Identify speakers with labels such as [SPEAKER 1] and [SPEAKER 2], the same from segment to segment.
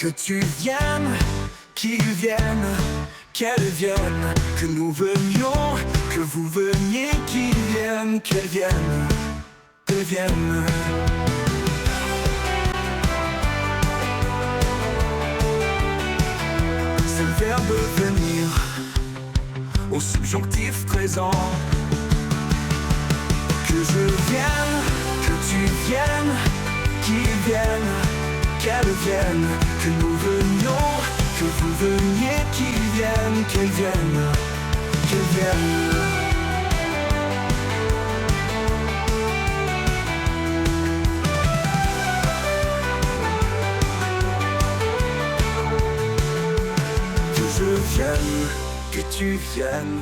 [SPEAKER 1] Que tu viennes, qu'ils viennent, qu'elles viennent, que nous venions, que vous veniez, qu'ils viennent, qu'elles viennent, qu'elles viennent. C'est le verbe venir, au subjonctif présent. Que je vienne, que tu viennes, qu'ils viennent, qu'elles viennent, que nous venions, que vous veniez, qu'ils viennent, qu'elles viennent, qu'elles viennent. Que je vienne, que tu viennes,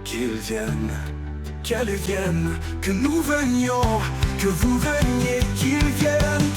[SPEAKER 1] qu'ils viennent, qu'elles viennent, que nous venions, que vous veniez, qu'ils viennent,